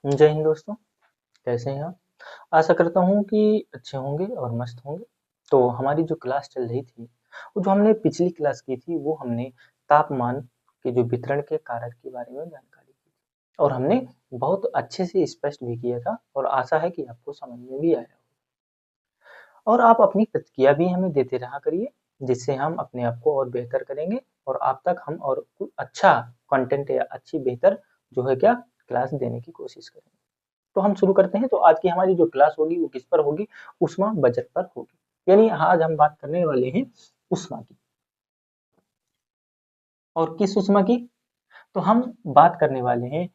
जय हिंद दोस्तों, कैसे हैं आप? आशा करता हूँ कि अच्छे होंगे और मस्त होंगे। तो हमारी जो क्लास चल रही थी, वो जो हमने पिछली क्लास की थी, वो हमने तापमान के जो वितरण के कारक के बारे में जानकारी की और हमने बहुत अच्छे से स्पष्ट भी किया था और आशा है कि आपको समझ में भी आया। और आप अपनी प्रतिक्रिया भी हमें देते रहा करिए, जिससे हम अपने आप को और बेहतर करेंगे और आप तक हम और कुछ अच्छा कंटेंट या अच्छी बेहतर जो है क्या क्लास देने की कोशिश करेंगे। तो हम शुरू करते हैं। तो आज की हमारी जो क्लास होगी वो किस पर होगी? ऊष्मा बजट पर होगी। यानी आज हम बात करने वाले हैं ऊष्मा की। और किस ऊष्मा की? तो हम बात करने वाले हैं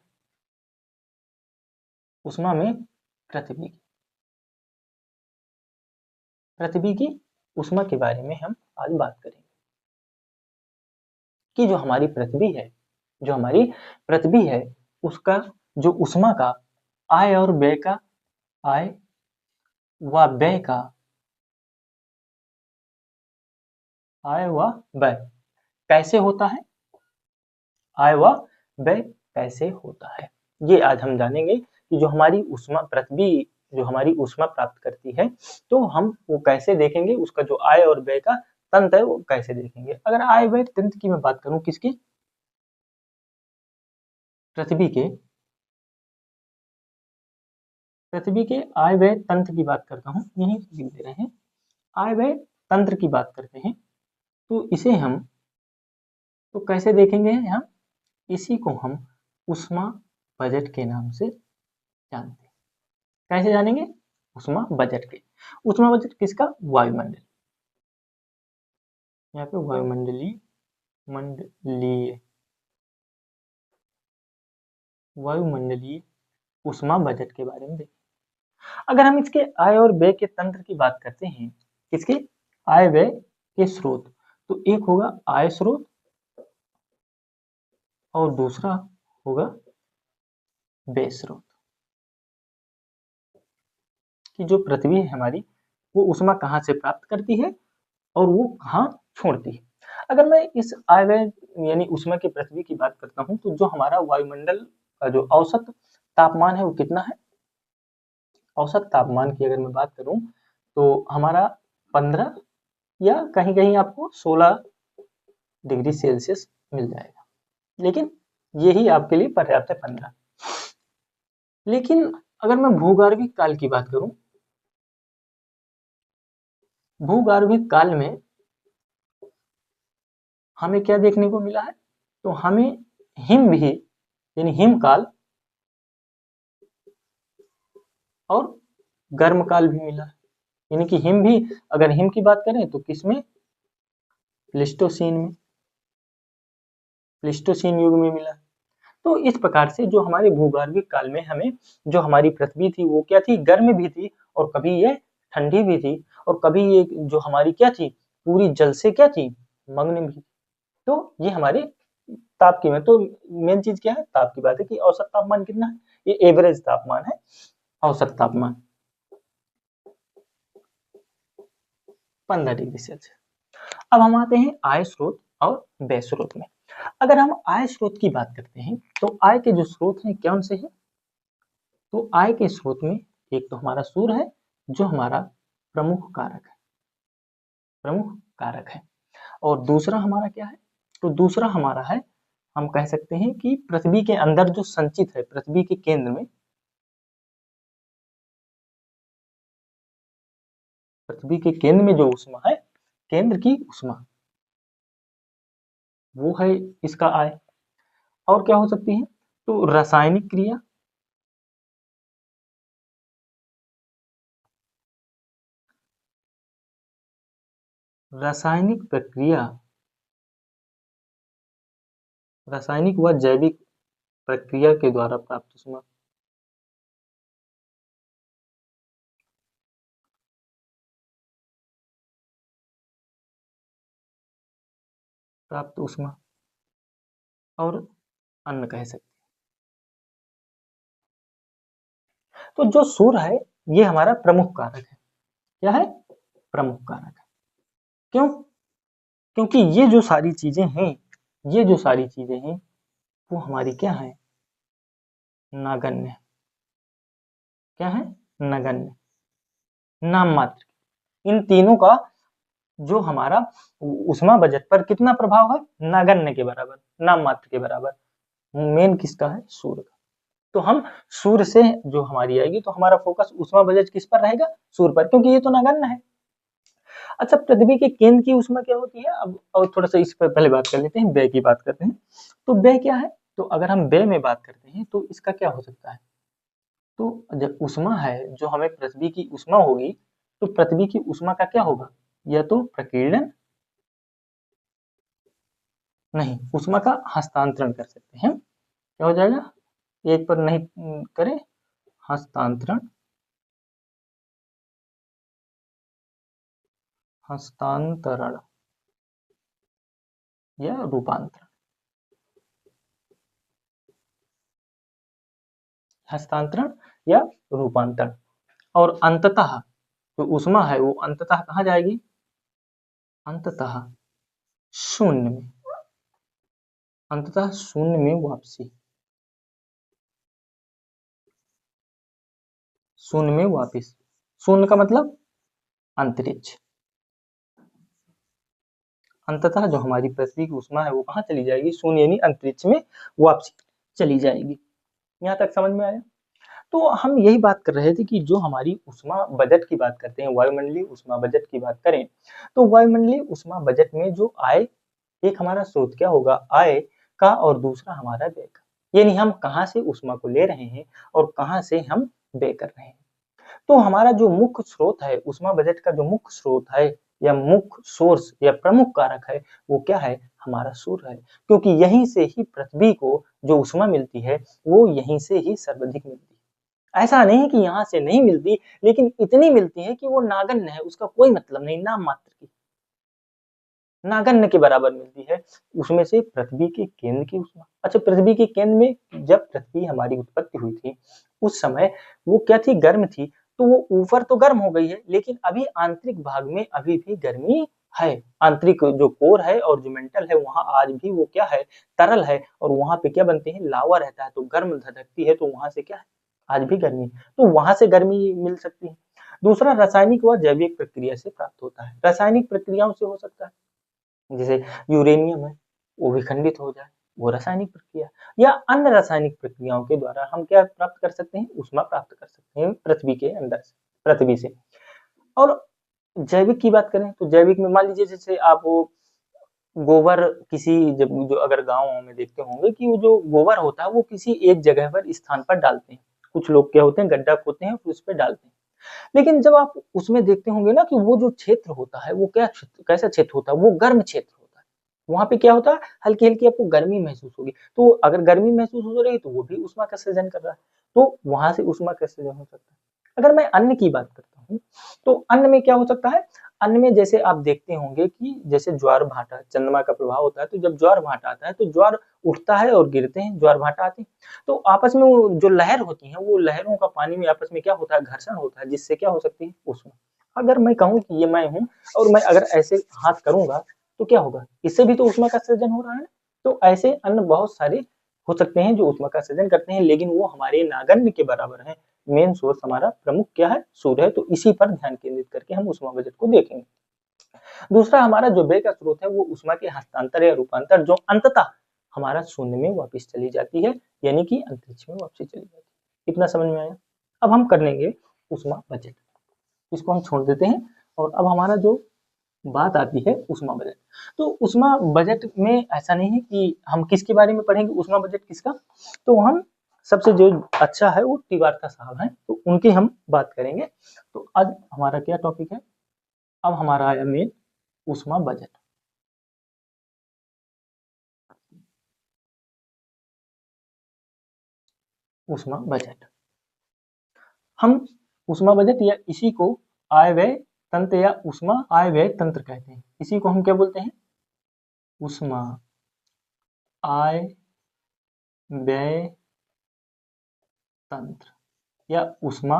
ऊष्मा में पृथ्वी की। पृथ्वी की ऊष्मा के बारे में हम आज बात करेंगे कि जो हमारी पृथ्वी है उसका जो ऊष्मा का आय और व्यय का आय व व्यय का आय व व्यय कैसे होता है? आय व व्यय कैसे होता है, ये आज हम जानेंगे कि जो हमारी ऊष्मा पृथ्वी जो हमारी ऊष्मा प्राप्त करती है, तो हम वो कैसे देखेंगे। उसका जो आय और व्यय का तंत्र है वो कैसे देखेंगे। अगर आय व्यय तंत्र की मैं बात करूं, किसकी? पृथ्वी के पृथ्वी के आय व्यय तंत्र की बात करता हूं, यही लिख दे रहे हैं। आय व्यय तंत्र की बात करते हैं तो इसे हम तो कैसे देखेंगे हम? इसी को हम ऊष्मा बजट के नाम से जानते हैं। कैसे जानेंगे? ऊष्मा बजट के। ऊष्मा बजट किसका? वायुमंडल। यहाँ पे मंडलीय वायुमंडलीय ऊष्मा बजट के बारे में देखें। अगर हम इसके आय और व्यय के तंत्र की बात करते हैं, किसके? आय व्यय के स्रोत, तो एक होगा आय स्रोत और दूसरा होगा व्यय स्रोत। कि जो पृथ्वी है हमारी, वो ऊष्मा कहाँ से प्राप्त करती है और वो कहाँ छोड़ती है। अगर मैं इस आय व्यय यानी ऊष्मा की पृथ्वी की बात करता हूँ, तो जो हमारा वायुमंडल का जो औसत तापमान है वो कितना है? औसत तापमान की अगर मैं बात करूं तो हमारा 15 या कहीं कहीं आपको 16 डिग्री सेल्सियस मिल जाएगा, लेकिन यही आपके लिए पर्याप्त है, 15। लेकिन अगर मैं भूगर्भिक काल की बात करूं, भूगर्भिक काल में हमें क्या देखने को मिला है? तो हमें हिम भी यानी हिमकाल और गर्म काल भी मिला है। यानी कि हिम भी, अगर हिम की बात करें तो किसमें? प्लिस्टोसीन में, प्लिस्टोसीन युग में मिला है। तो इस प्रकार से जो हमारे भूगर्भिक काल में हमें जो हमारी पृथ्वी थी वो क्या थी? गर्म भी थी और कभी ये ठंडी भी थी और कभी ये जो हमारी क्या थी? पूरी जल से क्या थी? मग्न भी। तो ये हमारे ताप की में तो मेन चीज क्या है? ताप की बात है कि औसत तापमान कितना है? ये एवरेज तापमान है, औसत तापमान 15 डिग्री सेल्सियस। अब हम आते हैं आय स्रोत और व्यय स्रोत में। अगर हम आय स्रोत की बात करते हैं तो आय के जो स्रोत हैं कौन से हैं? तो आय के स्रोत में एक तो हमारा सूर्य है, जो हमारा प्रमुख कारक है, प्रमुख कारक है। और दूसरा हमारा क्या है? तो दूसरा हमारा है, हम कह सकते हैं कि पृथ्वी के अंदर जो संचित है, पृथ्वी के केंद्र में, पृथ्वी के केंद्र में जो ऊष्मा है, केंद्र की ऊष्मा, वो है इसका आय। और क्या हो सकती है? तो रासायनिक क्रिया, रासायनिक प्रक्रिया, रासायनिक व जैविक प्रक्रिया के द्वारा प्राप्त ऊष्मा, प्राप्त ऊष्मा और अन्न कह सकते हैं। तो जो सूर्य है ये हमारा प्रमुख कारक है। क्या है? प्रमुख कारक है। क्यों? क्योंकि ये जो सारी चीजें हैं, ये जो सारी चीजें हैं वो हमारी क्या है? नगण्य। क्या है, नगण्य, नाम मात्र। इन तीनों का जो हमारा ऊष्मा बजट पर कितना प्रभाव है, नगण्य के बराबर, नाम मात्र के बराबर। मेन किसका है, सूर्य का। तो हम सूर्य से जो हमारी आएगी, तो हमारा फोकस ऊष्मा बजट किस पर रहेगा, सूर्य पर, क्योंकि ये तो नगण्य है। अच्छा, पृथ्वी के केंद्र की ऊष्मा क्या होती है, अब और थोड़ा सा इस पर पहले बात कर लेते हैं, व्यय की बात करते हैं। तो व्यय क्या है, तो अगर हम व्यय में बात करते हैं तो इसका क्या हो सकता है, तो जब ऊष्मा है, जो हमें पृथ्वी की ऊष्मा होगी, तो पृथ्वी की ऊष्मा का क्या होगा, या तो प्रकीर्णन, नहीं, ऊष्मा का हस्तांतरण कर सकते हैं। क्या हो जाएगा, एक पर नहीं करें, हस्तांतरण, हस्तांतरण या रूपांतरण, हस्तांतरण या रूपांतरण। और अंततः जो ऊष्मा है वो अंततः कहाँ जाएगी, अंततः शून्य में, अंततः शून्य में वापसी, शून्य में वापिस। शून्य का मतलब अंतरिक्ष। अंततः जो हमारी पृथ्वी की ऊष्मा है वो कहाँ चली जाएगी, शून्य यानी अंतरिक्ष में वापसी चली जाएगी। यहाँ तक समझ में आया। तो हम यही बात कर रहे थे कि जो हमारी ऊष्मा बजट की बात करते हैं, वायुमंडलीय ऊष्मा बजट की बात करें, तो वायुमंडलीय ऊष्मा बजट में जो आय, एक हमारा स्रोत क्या होगा, आय का, और दूसरा हमारा व्यय का, यानी हम कहाँ से ऊष्मा को ले रहे हैं और कहाँ से हम व्यय कर रहे हैं। तो हमारा जो मुख्य स्रोत है, ऊष्मा बजट का जो मुख्य स्रोत है या मुख्य सोर्स या प्रमुख कारक है, वो क्या है, हमारा सूर्य है। क्योंकि यहीं से ही पृथ्वी को जो ऊष्मा मिलती है वो यहीं से ही सर्वाधिक मिलती है। ऐसा नहीं कि यहाँ से नहीं मिलती, लेकिन इतनी मिलती है कि वो नागण्य है, उसका कोई मतलब नहीं, नाम मात्र की, नागण्य के बराबर मिलती है। उसमें से पृथ्वी के केंद्र की ऊष्मा, अच्छा, पृथ्वी के केंद्र में जब पृथ्वी हमारी उत्पत्ति हुई थी, उस समय वो क्या थी, गर्म थी। तो वो ऊपर तो गर्म हो गई है, लेकिन अभी आंतरिक भाग में अभी भी गर्मी है। आंतरिक जो कोर है और जो मेंटल है, वहां आज भी वो क्या है, तरल है, और वहां पे क्या बनते हैं, लावा रहता है, तो गर्म धधकती है, तो वहां से क्या है, आज भी गर्मी, तो वहां से गर्मी मिल सकती है। दूसरा, रासायनिक व जैविक प्रक्रिया से प्राप्त होता है। रासायनिक प्रक्रियाओं से हो सकता है, जैसे यूरेनियम है, वो विखंडित हो जाए, वो रासायनिक प्रक्रिया, या अन्य रासायनिक प्रक्रियाओं के द्वारा हम क्या प्राप्त कर सकते हैं, ऊष्मा प्राप्त कर सकते हैं पृथ्वी के अंदर से, पृथ्वी से। और जैविक की बात करें तो जैविक में मान लीजिए, जैसे आप वो गोबर, किसी जब जो अगर गाँव में देखते होंगे कि वो जो गोबर होता है वो किसी एक जगह पर, स्थान पर डालते हैं। कुछ लोग क्या होते हैं, गड्ढा खोदते हैं, फिर उस पे डालते हैं। लेकिन जब आप उसमें देखते होंगे ना कि वो जो क्षेत्र होता है वो क्या क्षेत्र, कैसा क्षेत्र होता है, वो गर्म क्षेत्र होता है। वहां पे क्या होता है, हल्की हल्की आपको गर्मी महसूस होगी। तो अगर गर्मी महसूस हो रही है तो वो भी उष्मा का सृजन कर रहा है, तो वहां से उष्मा का सृजन हो सकता है। अगर मैं अन्न की बात करता हूँ, तो अन्न में क्या हो सकता है, अन्न में जैसे आप देखते होंगे कि जैसे ज्वार भाटा, चंद्रमा का प्रभाव होता है, तो जब ज्वार भाटा आता है तो ज्वार उठता है और गिरते हैं, ज्वार भाटा आते हैं, तो आपस में वो जो लहर होती है, वो लहरों का पानी में आपस में क्या होता है, घर्षण होता है, जिससे क्या हो सकती है, उष्मा। अगर मैं कहूँ कि ये मैं हूँ, और मैं अगर ऐसे हाथ करूंगा, तो क्या होगा, इससे भी तो उष्मा का सृजन हो रहा है। तो ऐसे अन्य बहुत सारे हो सकते हैं जो उष्मा का सृजन करते हैं, लेकिन वो हमारे नागण्य के बराबर है। मेन सोर्स हमारा प्रमुख क्या है, सूर्य है। तो इसी पर ध्यान केंद्रित करके हम उष्मा बजट को देखेंगे। दूसरा, हमारा जो व्यय का स्रोत है वो उष्मा के हस्तांतर या रूपांतर, जो अंततः हमारा शून्य में वापस चली जाती है, यानी कि अंतरिक्ष में वापसी चली जाती है। इतना समझ में आया। अब हम कर लेंगे उष्मा बजट, इसको हम छोड़ देते हैं। और अब हमारा जो बात आती है उष्मा बजट, तो उष्मा बजट में ऐसा नहीं है कि हम किसके बारे में पढ़ेंगे, उष्मा बजट किसका, तो हम सबसे जो अच्छा है वो तिवारता साहब हैं, तो उनकी हम बात करेंगे। तो आज हमारा क्या टॉपिक है, अब हमारा आया मेन उष्मा बजट। उष्मा बजट, हम उष्मा बजट या इसी को आय व्यय तंत्र या उष्मा आय व्यय तंत्र कहते हैं। इसी को हम क्या बोलते हैं, उष्मा आय व्यय तंत्र या उष्मा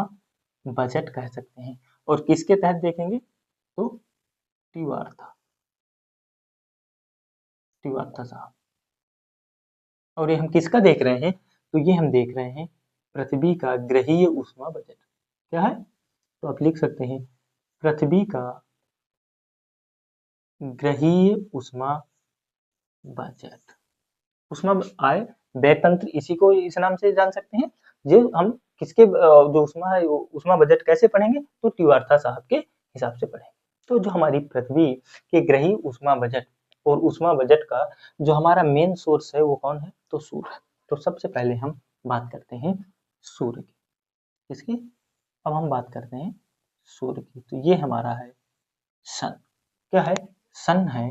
बजट कह सकते हैं। और किसके तहत देखेंगे, तो तिवारता, तिवारता साहब। और ये हम किसका देख रहे हैं, तो ये हम देख रहे हैं पृथ्वी का ग्रहीय ऊष्मा बजट क्या है? तो आप लिख सकते हैं पृथ्वी का ग्रहीय ऊष्मा बजट। ऊष्मा आय व्यय तंत्र, इसी को इस नाम से जान सकते हैं। जो हम किसके जो ऊष्मा है ऊष्मा बजट कैसे पढ़ेंगे? तो तीव्रता साहब के हिसाब से पढ़ेंगे। तो जो हमारी पृथ्वी के ग्रहीय ऊष्मा बजट और ऊष्मा बजट का जो हमारा मेन सोर्स है वो कौन है? तो सूर्य है। तो सबसे पहले हम बात करते हैं सूर्य की। किसकी? अब हम बात करते हैं सूर्य की। तो ये हमारा है सन। क्या है? सन है,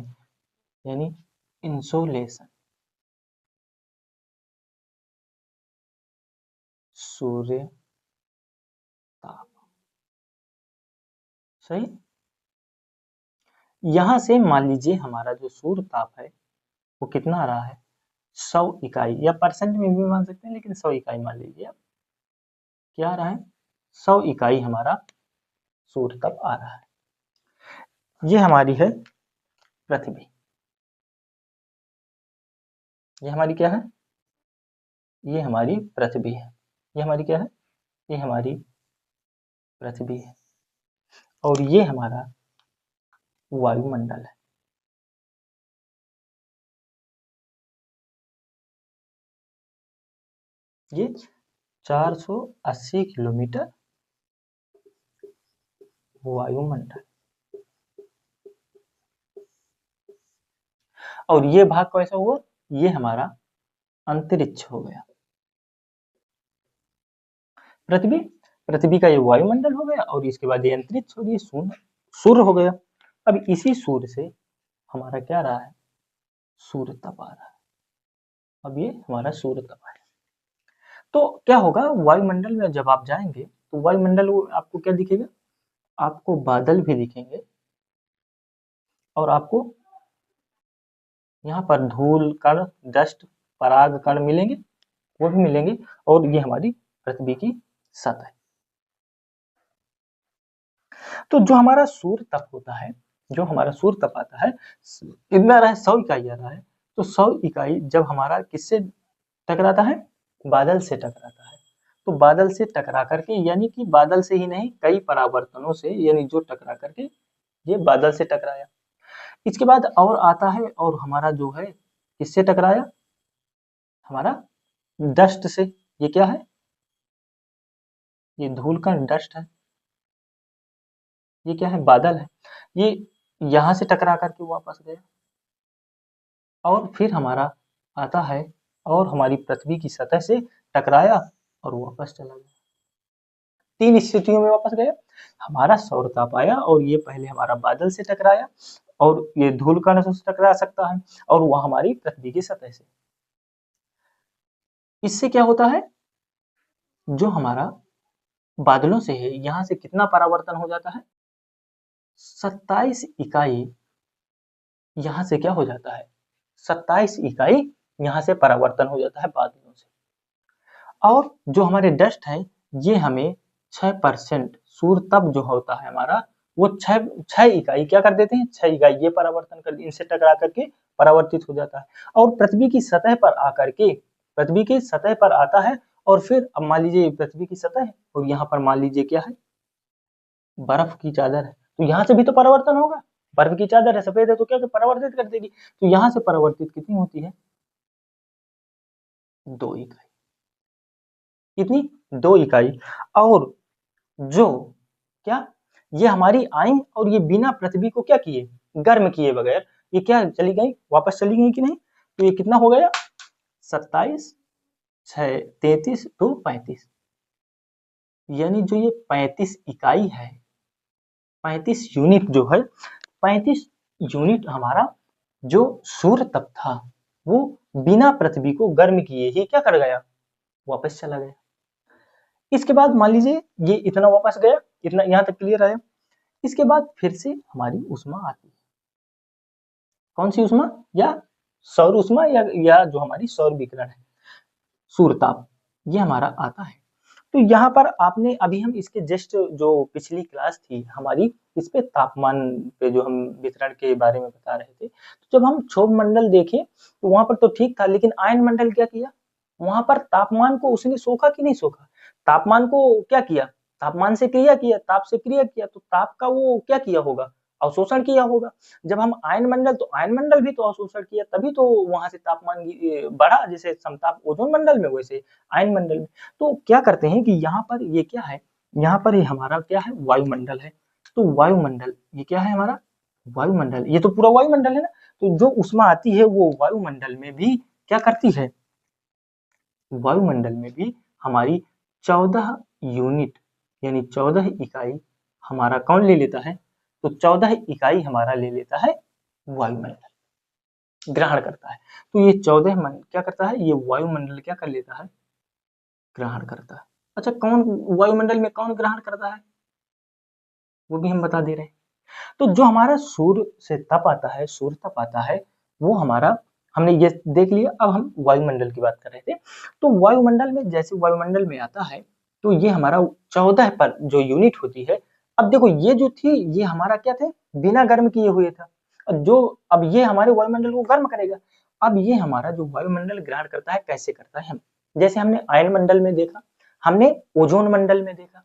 यानी इंसोलेशन। सूर्य ताप, सही। यहां से मान लीजिए हमारा जो सूर्य ताप है वो कितना आ रहा है? 100 इकाई, या परसेंट में भी मान सकते हैं, लेकिन 100 इकाई मान लीजिए आप। क्या आ रहा है? 100 इकाई हमारा सूर्य ताप आ रहा है। ये हमारी है पृथ्वी। ये हमारी क्या है? ये हमारी पृथ्वी है। ये हमारी क्या है? ये हमारी पृथ्वी है। और ये हमारा वायुमंडल है। ये 480 किलोमीटर वायुमंडल। और ये भाग कैसा हुआ? ये हमारा अंतरिक्ष हो गया। पृथ्वी, पृथ्वी का ये वायुमंडल हो गया, और इसके बाद ये अंतरिक्ष और ये सूर्य हो गया। अब इसी सूर्य से हमारा क्या रहा है? सूर्य तप आ रहा है। अब ये हमारा सूर्य तप है। तो क्या होगा वायुमंडल में जब आप जाएंगे तो वायुमंडल आपको क्या दिखेगा? आपको बादल भी दिखेंगे, और आपको यहाँ पर धूल कण, डस्ट, पराग कण मिलेंगे, वो भी मिलेंगे। और ये हमारी पृथ्वी की सतह है। तो जो हमारा सूर्य तप होता है, जो हमारा सूर्य तप आता है, कितना रहा है? 100 इकाई आ रहा है। तो 100 इकाई जब हमारा किससे टकराता है? बादल से टकराता है। तो बादल से टकरा करके, यानी कि बादल से ही नहीं, कई परावर्तनों से, यानी जो टकरा करके ये बादल से टकराया। इसके बाद और आता है, और हमारा जो है किससे टकराया? हमारा डस्ट से। ये क्या है? ये धूल का डस्ट है। ये क्या है? बादल है। ये यहां से टकरा करके वापस गया, और फिर हमारा आता है और हमारी पृथ्वी की सतह से टकराया और वापस चला गया। 3 स्थितियों में वापस गया। हमारा सौर ताप आया, और ये पहले हमारा बादल से टकराया, और ये धूल कण से टकरा सकता है, और वह हमारी पृथ्वी की सतह से। इससे क्या होता है? जो हमारा बादलों से है, यहाँ से कितना परावर्तन हो जाता है? 27 इकाई यहाँ से क्या हो जाता है? 27 इकाई यहाँ से परावर्तन हो जाता है बादलों से। और जो हमारे डस्ट है, ये हमें 6% सूर्य तप जो होता है हमारा, वो 6 इकाई क्या कर देते हैं? 6 इकाई ये परावर्तन कर, इनसे टकरा करके परावर्तित हो जाता है, और पृथ्वी की सतह पर आकर के, पृथ्वी की सतह पर आता है। और फिर अब मान लीजिए पृथ्वी की सतह है, और यहाँ पर मान लीजिए क्या है? बर्फ की चादर है। तो यहाँ से भी तो परावर्तन होगा। बर्फ की चादर है, सफेद है, तो क्या परावर्तित कर देगी। तो यहाँ से परावर्तित कितनी होती है? 2 इकाई। कितनी? 2 इकाई। और जो क्या, ये हमारी आई, और ये बिना पृथ्वी को क्या किए? गर्म किए बगैर ये क्या चली गई? वापस चली गई कि नहीं? तो ये कितना हो गया? 27, 6, 33, 2, 35। यानी जो ये 35 इकाई है, 35 यूनिट जो है, 35 यूनिट हमारा जो सूर्य तप था, वो बिना पृथ्वी को गर्म किए ही क्या कर गया? वापस चला गया। इसके बाद मान लीजिए ये इतना वापस गया, इतना यहाँ तक क्लियर आया। इसके बाद फिर से हमारी ऊष्मा आती है। कौन सी ऊष्मा? या सौर ऊष्मा, या जो हमारी सौर विकिरण है, सूर्य ताप, ये हमारा आता है। तो यहाँ पर आपने अभी हम इसके जस्ट जो पिछली क्लास थी हमारी, इस पे तापमान पे जो हम वितरण के बारे में बता रहे थे, तो जब हम क्षोभ मंडल देखे तो वहां पर तो ठीक था, लेकिन आयन मंडल क्या किया? वहां पर तापमान को उसने सोखा कि नहीं सोखा? तापमान को क्या किया, तापमान से क्रिया किया, ताप से क्रिया किया, तो ताप का वो क्या किया होगा, अवशोषण किया होगा। जब हम आयन मंडल, तो आयन मंडल भी तो अवशोषण किया, तभी तो वहां से तापमान बढ़ा, जैसे समताप ओजोन मंडल में वैसे आयन मंडल में। तो क्या करते हैं कि यहाँ पर ये क्या है, यहाँ पर ये हमारा क्या है, वायुमंडल है। तो वायुमंडल ये क्या है हमारा, वायुमंडल, ये तो पूरा वायुमंडल है ना। तो जो ऊष्मा आती है वो वायुमंडल में भी क्या करती है, वायुमंडल में भी हमारी 14 यूनिट यानी 14 इकाई हमारा कौन ले लेता है, तो 14 इकाई हमारा ले लेता है वायुमंडल, ग्रहण करता है। तो ये 14 मन क्या करता है, ये वायुमंडल क्या कर लेता है, ग्रहण करता है। अच्छा, कौन वायुमंडल में कौन ग्रहण करता है, वो भी हम बता दे रहे हैं। तो जो हमारा सूर्य से तप आता है, सूर्य तप आता है, वो हमारा हमने ये देख लिया। अब हम वायुमंडल की बात कर रहे थे। तो वायुमंडल में, जैसे वायुमंडल में आता है, तो ये हमारा 14 पर जो यूनिट होती है। अब देखो ये जो थी, ये हमारा क्या थे, बिना गर्म किए हुए था। जो अब ये हमारे वायुमंडल को गर्म करेगा। अब ये हमारा जो वायुमंडल ग्रहण करता है, कैसे करता है, हम जैसे हमने आयन मंडल में देखा, हमने ओजोन मंडल में देखा,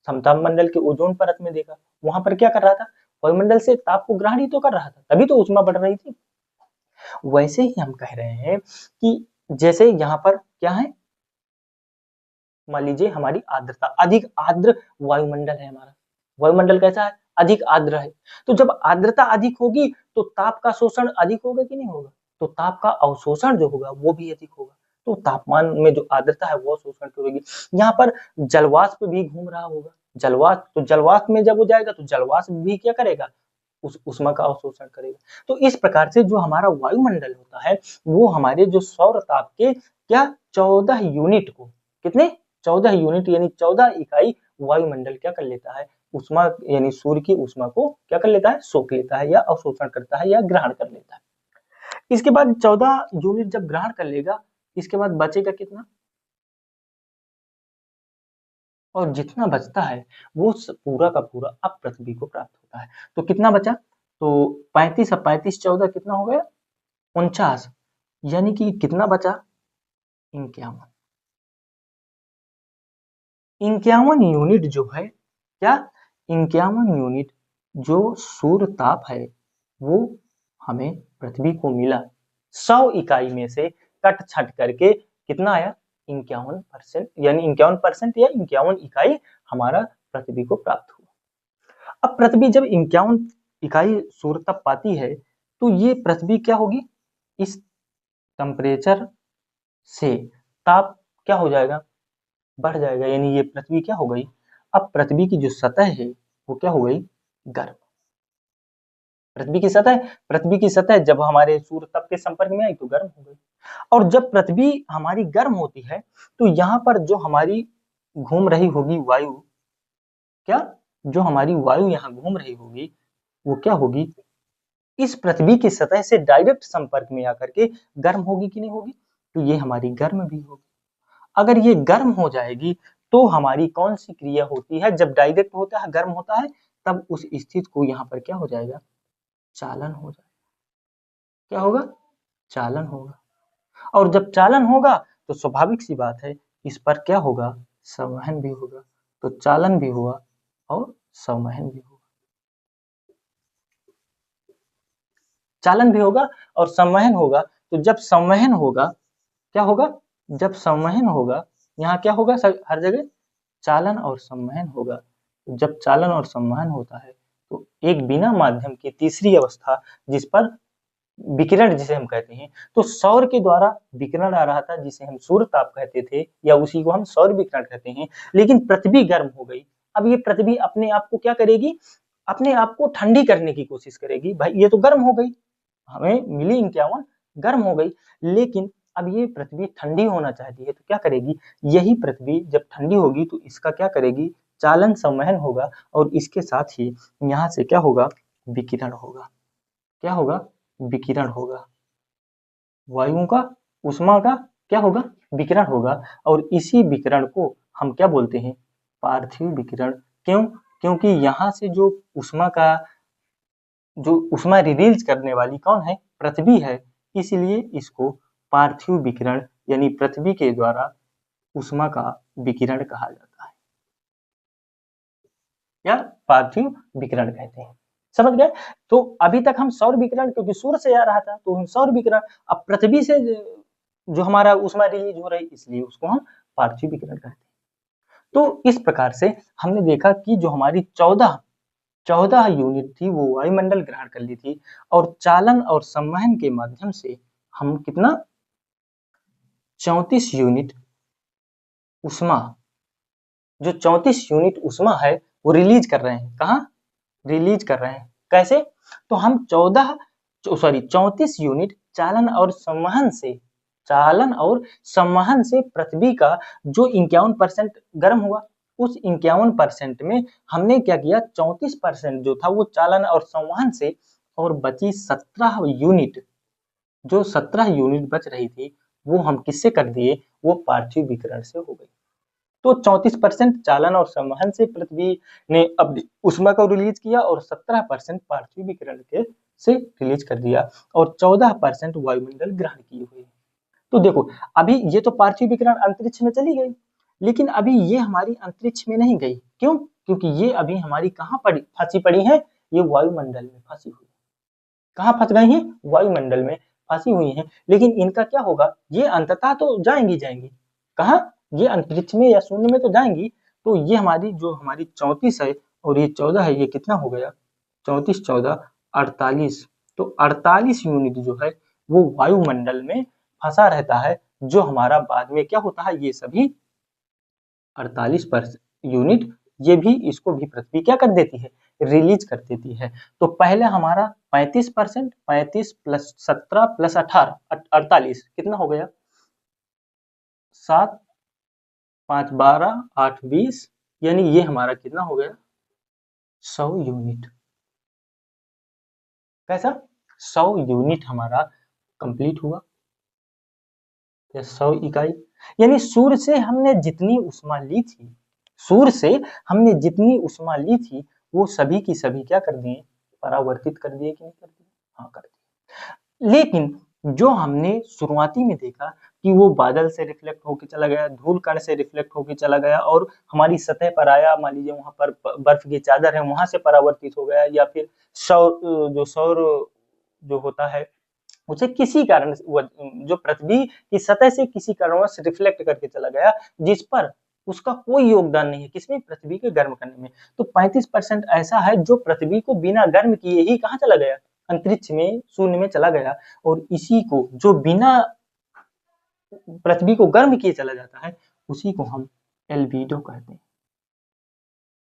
समताप मंडल के ओजोन परत में देखा, वहां पर क्या कर रहा था, वायुमंडल से ताप को ग्रहण ही तो कर रहा था, तभी तो ऊष्मा बढ़ रही थी। वैसे ही हम कह रहे हैं कि जैसे यहाँ पर क्या है, मान लीजिए हमारी आर्द्रता, अधिक आर्द्र वायुमंडल है हमारा, वायुमंडल कैसा है, अधिक आर्द्र है। तो जब आर्द्रता अधिक होगी तो ताप का शोषण अधिक होगा कि नहीं होगा, तो ताप का अवशोषण जो होगा वो भी अधिक होगा। तो तापमान में जो आर्द्रता है वो शोषण करेगी। यहाँ पर जलवाष्प भी घूम रहा होगा, जलवाष्प, तो जलवाष्प में जब वो जाएगा तो जलवाष्प भी क्या करेगा, उस ऊष्मा का अवशोषण करेगा। तो इस प्रकार से जो हमारा वायुमंडल होता है, वो हमारे जो सौर ताप के क्या 14 यूनिट को, कितने 14 यूनिट यानी 14 इकाई वायुमंडल क्या कर लेता है, ऊष्मा यानी सूर्य की ऊष्मा को क्या कर लेता है, सोख लेता है या अवशोषण करता है या ग्रहण कर लेता है। इसके बाद 14 यूनिट जब ग्रहण कर लेगा, इसके बाद बचेगा कितना, और जितना बचता है वो पूरा का पूरा अब पृथ्वी को प्राप्त होता है। तो कितना बचा, तो 35 और 35 14 कितना हो गया, 49, यानी कि कितना बचा, 51। 51 यूनिट जो है क्या, 51 यूनिट जो सूर्य ताप है, वो हमें पृथ्वी को मिला। 100 इकाई में से कट छट करके कितना आया, 51%, यानी 51% या 51 इकाई हमारा पृथ्वी को प्राप्त हुआ। अब पृथ्वी जब 51 इकाई सूर्य ताप पाती है, तो ये पृथ्वी क्या होगी, इस टेम्परेचर से ताप क्या हो जाएगा, बढ़ जाएगा, यानी ये पृथ्वी क्या हो गई, अब पृथ्वी की जो सतह है वो क्या हो गई, गर्म। पृथ्वी की सतह जब हमारे सूर्य तप के संपर्क में आई तो गर्म हो गई। और जब पृथ्वी हमारी गर्म होती है, तो यहाँ पर जो हमारी घूम रही होगी वायु, क्या, जो हमारी वायु यहाँ घूम रही होगी, वो क्या होगी, इस पृथ्वी की सतह से डायरेक्ट संपर्क में आकर के गर्म होगी कि नहीं होगी, तो ये हमारी गर्म भी होगी। अगर ये गर्म हो जाएगी तो हमारी कौन सी क्रिया होती है, जब डायरेक्ट होता है, गर्म होता है, तब उस स्थिति को यहाँ पर क्या हो जाएगा, चालन हो जाएगा। क्या होगा, चालन होगा। और जब चालन होगा तो स्वाभाविक सी बात है, इस पर क्या होगा, संवहन भी होगा। तो चालन भी हुआ और संवहन भी होगा, चालन भी होगा और संवहन होगा। तो जब संवहन होगा, क्या होगा, जब संवहन होगा, यहाँ क्या होगा, हर जगह चालन और संवहन होगा। जब चालन और संवहन होता है तो एक बिना माध्यम की तीसरी अवस्था, जिस पर विकिरण जिसे हम कहते हैं, तो सौर के द्वारा विकिरण आ रहा था, जिसे हम सूर्य ताप कहते थे, या उसी को हम सौर विकिरण कहते हैं। लेकिन पृथ्वी गर्म हो गई। अब ये पृथ्वी अपने आप को क्या करेगी, अपने आप को ठंडी करने की कोशिश करेगी। भाई ये तो गर्म हो गई, हमें मिली 51, गर्म हो गई, लेकिन अब ये पृथ्वी ठंडी होना चाहती है, तो क्या करेगी, यही पृथ्वी जब ठंडी होगी तो इसका क्या करेगी, चालन संवहन होगा, और इसके साथ ही यहाँ से क्या होगा, विकिरण होगा। क्या होगा, विकिरण होगा, वायुओं का, ऊष्मा का क्या होगा, विकिरण होगा। और इसी विकिरण को हम क्या बोलते हैं, पार्थिव विकिरण। क्यों, क्योंकि यहाँ से जो ऊष्मा का, जो ऊष्मा रिलीज करने वाली कौन है, पृथ्वी है, इसलिए इसको पार्थिव विकिरण यानी पृथ्वी के द्वारा ऊष्मा का विकिरण कहा जाता है या पार्थिव विकिरण कहते हैं। समझ गए? तो अभी तक हम सौर विकिरण, क्योंकि सूर्य से आ रहा था तो हम सौर विकिरण, अब पृथ्वी से जो हमारा ऊष्मा रिलीज हो रही, इसलिए उसको हम पार्थिव विकिरण कहते हैं। तो इस प्रकार से हमने देखा कि जो हमारी 14 यूनिट थी वो वायुमंडल ग्रहण कर ली थी, और चालन और संवहन के माध्यम से हम कितना 34 यूनिट ऊष्मा, जो 34 यूनिट ऊष्मा है वो रिलीज कर रहे हैं। कहाँ रिलीज कर रहे हैं? कैसे? तो हम 34 यूनिट चालन और संवहन से पृथ्वी का जो 51% गर्म हुआ, उस 51% में हमने क्या किया, 34% जो था वो चालन और संवहन से, और बची 17 यूनिट, जो 17 यूनिट बच रही थी वो हम किससे कर दिए, वो पार्थिव विकिरण से हो गई। तो 34% चालन और संवहन से पृथ्वी ने अपनी ऊष्मा को रिलीज किया, और 17% पार्थिव विकिरण के से रिलीज कर दिया, और 14% वायुमंडल ग्रहण किए हुए। तो देखो, अभी ये तो पार्थिव विकिरण अंतरिक्ष में चली गई, लेकिन अभी ये हमारी अंतरिक्ष में नहीं गई। क्यों? क्योंकि ये अभी हमारी कहाँ फंसी पड़ी है, ये वायुमंडल में फंसी हुई। कहाँ फंस गई हैं? वायुमंडल में फंसी हुई हैं। लेकिन इनका क्या होगा, ये अंततः तो जाएंगी। कहाँ? ये अंतरिक्ष में या शून्य में तो जाएंगी। तो ये हमारी 34 है और ये 14 है, ये कितना हो गया, 34 14 48। तो 48 यूनिट जो है वो वायुमंडल में फंसा रहता है, जो हमारा बाद में क्या होता है, ये सभी 48 यूनिट, ये भी इसको भी पृथ्वी क्या कर देती है, रिलीज कर देती है। तो पहले हमारा 35%, 35 प्लस 17 प्लस 18 48 कितना हो गया, 7 5 12 8 20, यानी ये हमारा कितना हो गया, 100 यूनिट। कैसा? 100 यूनिट हमारा कंप्लीट हुआ, या 100 इकाई। यानी सूर्य से हमने जितनी ऊष्मा ली थी, वो सभी की सभी क्या कर दिए, परावर्तित कर दिए कि नहीं कर दिए? हाँ, कर दिए। लेकिन जो हमने शुरुआती में देखा कि वो बादल से रिफ्लेक्ट होके चला गया, धूल कण से रिफ्लेक्ट होके चला गया, और हमारी सतह पर आया, मान लीजिए वहां पर बर्फ की चादर है, वहां से परावर्तित हो गया, या फिर सौर जो होता है उसे किसी कारण जो पृथ्वी की सतह से किसी कारणवश रिफ्लेक्ट करके चला गया, जिस पर उसका कोई योगदान नहीं है किसमें, पृथ्वी के गर्म करने में। तो 35% ऐसा है जो पृथ्वी को बिना गर्म किए ही कहाँ चला गया, अंतरिक्ष में, शून्य में चला गया। और इसी को जो बिना पृथ्वी को गर्म किए चला जाता है, उसी को हम एल्बिडो कहते हैं।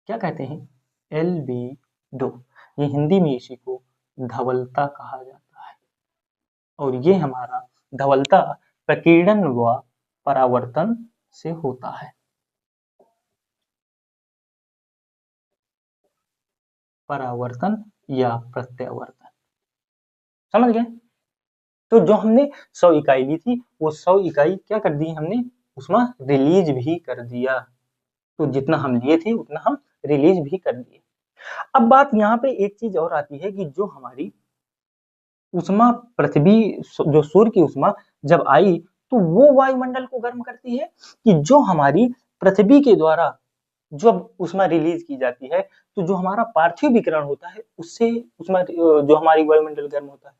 क्या कहते हैं? एल्बिडो। ये हिंदी में इसी को धवलता कहा जाता है। और ये हमारा धवलता प्रकीर्णन व परावर्तन से होता है। परावर्तन या प्रत्यावर्तन। समझ गए? तो जो हमने 100 इकाई ली थी, वो 100 इकाई क्या कर दी हमने, उसमें रिलीज भी कर दिया। तो जितना हम लिए थे उतना हम रिलीज भी कर दिए। अब बात यहाँ पे एक चीज और आती है कि जो हमारी ऊष्मा पृथ्वी, जो सूर्य की ऊष्मा जब आई, तो वो वायुमंडल को गर्म करती है, कि जो हमारी पृथ्वी के द्वारा जब ऊष्मा रिलीज की जाती है, तो जो हमारा पार्थिव विकिरण होता है उससे ऊष्मा, जो हमारी वायुमंडल गर्म होता है।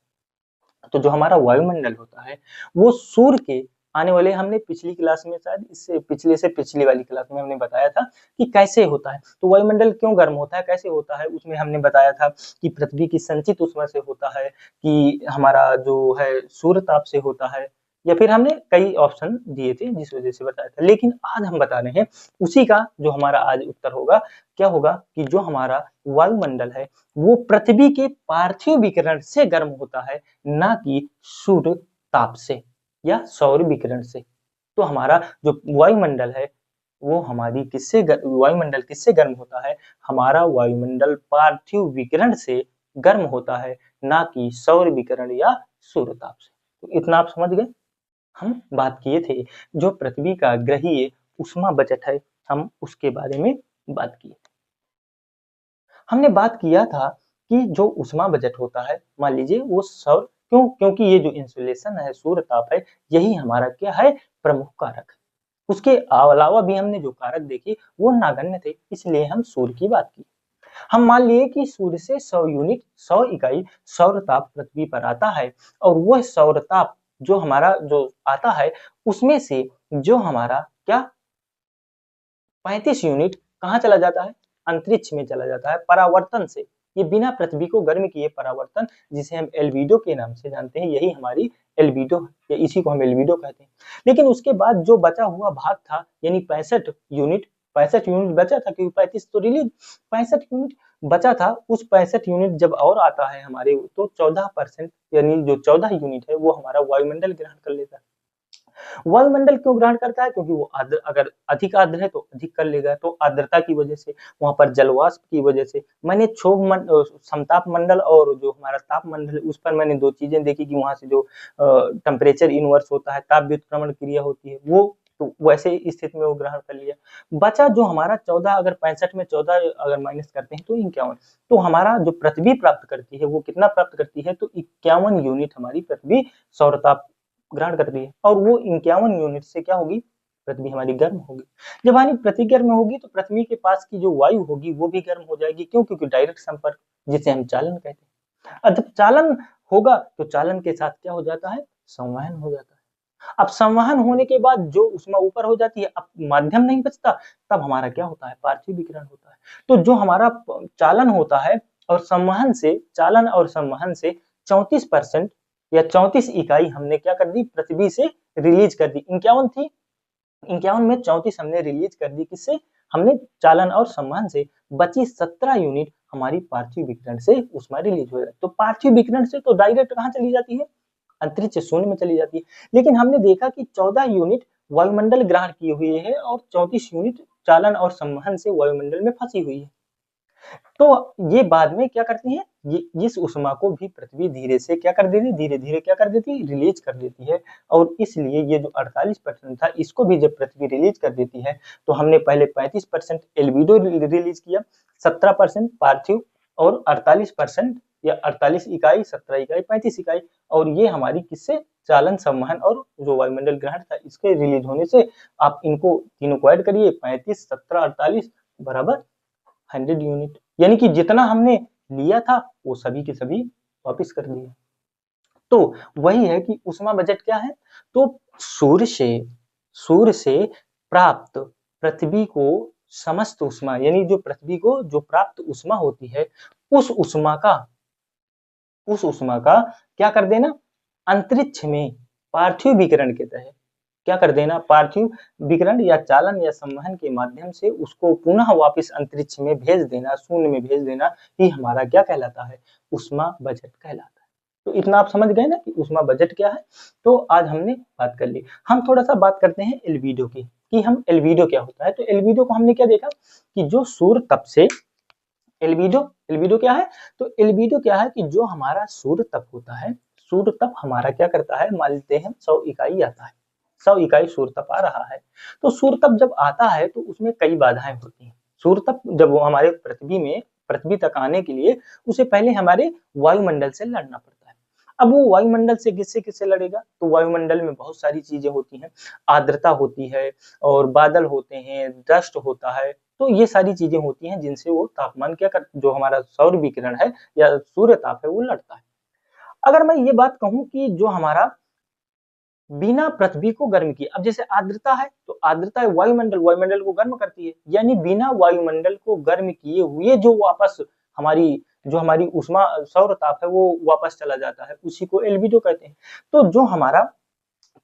तो जो हमारा वायुमंडल होता है वो सूर्य के आने वाले, हमने पिछली क्लास में, शायद इससे पिछले से पिछली वाली क्लास में हमने बताया था कि कैसे होता है, तो वायुमंडल क्यों गर्म होता है, कैसे होता है, उसमें हमने बताया था कि पृथ्वी की संचित ऊष्मा से होता है, कि हमारा जो है सूर्य ताप से होता है, या फिर हमने कई ऑप्शन दिए थे जिस वजह से बताया था। लेकिन आज हम बता रहे हैं उसी का जो हमारा आज उत्तर होगा, क्या होगा कि जो हमारा वायुमंडल है वो पृथ्वी के पार्थिव विकिरण से गर्म होता है, ना कि सूर्य ताप से या सौर विकिरण से। तो हमारा जो वायुमंडल है वो हमारी वायुमंडल किससे गर्म होता है, हमारा वायुमंडल पार्थिव विकिरण से गर्म होता है, ना कि सौर विकिरण या सूर्य ताप से। तो इतना आप समझ गए। हम बात किए थे जो पृथ्वी का ग्रहीय ऊष्मा बजट है, हम उसके बारे में बात किए। हमने बात किया था कि जो ऊष्मा बजट होता है, मान लीजिए वो सौर, क्योंकि ये जो इंसुलेशन है, सूर्य ताप है, यही हमारा क्या है, प्रमुख कारक है। उसके अलावा भी हमने जो कारक देखे वो नगण्य थे, इसलिए हम सूर्य की बात की। हम मान लिए कि सूर्य से 100 यूनिट 100 इकाई सौर ताप पृथ्वी पर आता है और वह सौर ताप जो हमारा जो आता है उसमें से जो हमारा क्या 35 यूनिट कहाँ चला जाता है, अंतरिक्ष में चला जाता है परावर्तन से। ये बिना पृथ्वी को गर्म किए परावर्तन, जिसे हम एल्बिडो के नाम से जानते हैं, यही हमारी एल्बिडो है, इसी को हम एल्बिडो कहते हैं। लेकिन उसके बाद जो बचा हुआ भाग था यानी 65 यूनिट बचा था, क्योंकि 35 तो रिलीज 65 यूनिट बचा था, उस 65 यूनिट जब और आता है हमारे तो 14% यानी जो 14 यूनिट है वो हमारा वायुमंडल ग्रहण कर लेता है। वायुमंडल क्यों ग्रहण करता है, क्योंकि वो अगर अधिक आर्द्र है तो अधिक कर लेगा, तो आर्द्रता की वजह से, वहां पर जलवाष्प की वजह से। मैंने समताप मंडल और जो हमारा ताप मंडल है उस पर मैंने दो चीजें देखी कि वहां से जो टेम्परेचर इनवर्स होता है, ताप व्युत्क्रमण क्रिया होती है, वो तो वैसे स्थिति में वो ग्रहण कर लिया। बचा जो हमारा 14, अगर 65 में 14 अगर माइनस करते हैं तो 51, तो हमारा जो पृथ्वी प्राप्त करती है वो कितना प्राप्त करती है, तो 51 यूनिट हमारी पृथ्वी सौरताप ग्रहण करती है। और वो 51 यूनिट से क्या होगी, पृथ्वी हमारी गर्म होगी। जब हमारी पृथ्वी गर्म होगी तो पृथ्वी के पास की जो वायु होगी वो भी गर्म हो जाएगी। क्यों, क्योंकि डायरेक्ट संपर्क, जिसे हम चालन कहते हैं। अब जब चालन होगा तो चालन के साथ क्या हो जाता है, संवहन हो जाता है। अब संवहन होने के बाद जो ऊष्मा ऊपर हो जाती है, अब माध्यम नहीं बचता, तब हमारा क्या होता है, पार्थिव विकिरण होता है। तो जो हमारा चालन होता है और संवहन से, चालन और संवहन से 34% या 34 इकाई हमने क्या कर दी, पृथ्वी से रिलीज कर दी। 51 थी, 51 में 34 हमने रिलीज कर दी, किससे, हमने चालन और संवहन से। बची 17 यूनिट हमारी पार्थिव विकिरण से ऊष्मा रिलीज हो जाती है। तो पार्थिव विकिरण से तो डायरेक्ट कहाँ चली जाती है, अंतरिक्ष शून्य में चली जाती है। लेकिन हमने देखा कि 14 यूनिट वायुमंडल ग्रहण किए हुए है और 34 यूनिट चालन और संवहन से वायुमंडल में फंसी हुई है। तो ये बाद में क्या करती है, ये इस ऊष्मा को भी पृथ्वी धीरे से क्या कर देती है, धीरे धीरे क्या कर देती है, रिलीज कर देती है। और इसलिए ये जो 48% था, इसको भी जब पृथ्वी रिलीज कर देती है तो हमने पहले 35% एल्बिडो रिलीज किया, 17% पार्थिव और 48% या 48 इकाई, 17 इकाई, 35 इकाई। और ये हमारी किससे, चालन, संवहन और जो वायुमंडल ग्रहण था इसके रिलीज होने से। आप इनको तीनों को ऐड करिए, 35, 17, 48 बराबर 100 यूनिट, यानी कि जितना हमने लिया था वो सभी के सभी वापिस कर दिए। तो वही है कि ऊष्मा बजट क्या है, तो सूर्य से प्राप्त पृथ्वी को समस्त ऊष्मा, यानी जो पृथ्वी को जो प्राप्त ऊष्मा होती है उस ऊष्मा का क्या कर देना, अंतरिक्ष में पार्थिव विकिरण के तहत क्या कर देना, पार्थिव विकिरण या चालन या संवहन के माध्यम से उसको पुनः वापस अंतरिक्ष में भेज देना, शून्य में भेज देना, ही हमारा क्या कहलाता है, ऊष्मा बजट कहलाता है। तो इतना आप समझ गए ना कि ऊष्मा बजट क्या है। तो आज हमने बात कर ली। हम थोड़ा सा बात करते हैं एल्बिडो की, कि हम एल्बिडो क्या होता है। तो एल्बिडो को हमने क्या देखा कि जो सूर्य तप से, एल्बिडो क्या है, तो एल्बिडो क्या है कि जो हमारा सूर्य तप होता है, सूर्य तप हमारा क्या करता है, मान लेते हैं 100 इकाई आता है, 100 इकाई सूर्य तप आ रहा है। तो सूर्य तप जब आता है तो उसमें कई बाधाएं होती हैं। सूर्य तप जब वो हमारे पृथ्वी तक आने के लिए उसे पहले हमारे वायुमंडल से लड़ना पड़ता है। अब वो वायुमंडल से किससे किससे लड़ेगा, तो वायुमंडल में बहुत सारी चीजें होती हैं, आर्द्रता होती है और बादल होते हैं, डस्ट होता है। तो ये सारी चीजें होती हैं जिनसे वो तापमान क्या कर, जो हमारा सौर विकिरण है या सूर्य ताप है वो लड़ता है। अगर मैं ये बात कहूं कि जो हमारा बिना पृथ्वी को गर्म किए, अब जैसे आर्द्रता है तो आर्द्रता है वायुमंडल को गर्म करती है, यानी बिना वायुमंडल को गर्म किए हुए जो वापस हमारी ऊष्मा सौर ताप है वो वापस चला जाता है, उसी को एल्बिडो कहते हैं। तो जो हमारा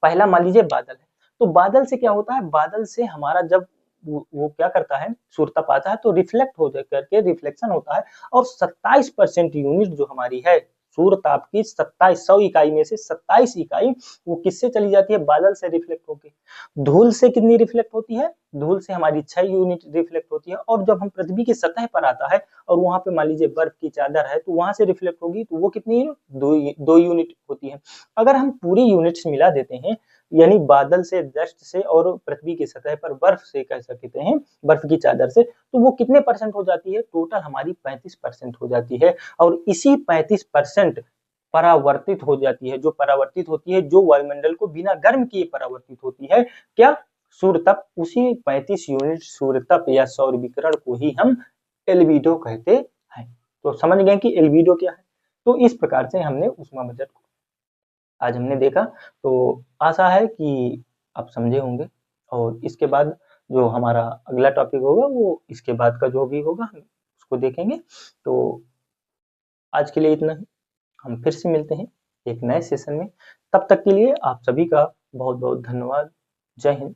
पहला मान लीजिए बादल है, तो बादल से क्या होता है, बादल से हमारा जब वो क्या करता है, सूर्य आता है तो रिफ्लेक्ट हो करके रिफ्लेक्शन होता है और 27% यूनिट जो हमारी है सूर्य ताप की, 100 इकाई में से 27 इकाई वो किससे चली जाती है, बादल से रिफ्लेक्ट होके। धूल से कितनी रिफ्लेक्ट होती है, धूल से हमारी 6 यूनिट रिफ्लेक्ट होती है। और जब हम पृथ्वी की सतह पर आता है और वहां पे मान लीजिए बर्फ की चादर है तो वहां से रिफ्लेक्ट होगी, तो वो कितनी, 2 यूनिट होती है। अगर हम पूरी यूनिट्स मिला देते हैं, यानी बादल से, डस्ट से और पृथ्वी की सतह पर बर्फ से कह सकते हैं, बर्फ की चादर से, तो वो कितने परसेंट हो जाती है, टोटल हमारी 35% हो जाती है। और इसी 35% परावर्तित हो जाती है, जो परावर्तित होती है, जो वायुमंडल को बिना गर्म किए परावर्तित होती है, क्या, सूर्यताप, उसी 35 यूनिट सूर्यताप या सौर विकिरण को ही हम एल्बिडो कहते हैं। तो समझ गए कि एल्बिडो क्या है। तो इस प्रकार से हमने ऊष्मा बचत को आज हमने देखा। तो आशा है कि आप समझे होंगे, और इसके बाद जो हमारा अगला टॉपिक होगा वो इसके बाद का जो भी होगा हम उसको देखेंगे। तो आज के लिए इतना ही, हम फिर से मिलते हैं एक नए सेशन में। तब तक के लिए आप सभी का बहुत बहुत धन्यवाद। जय हिंद।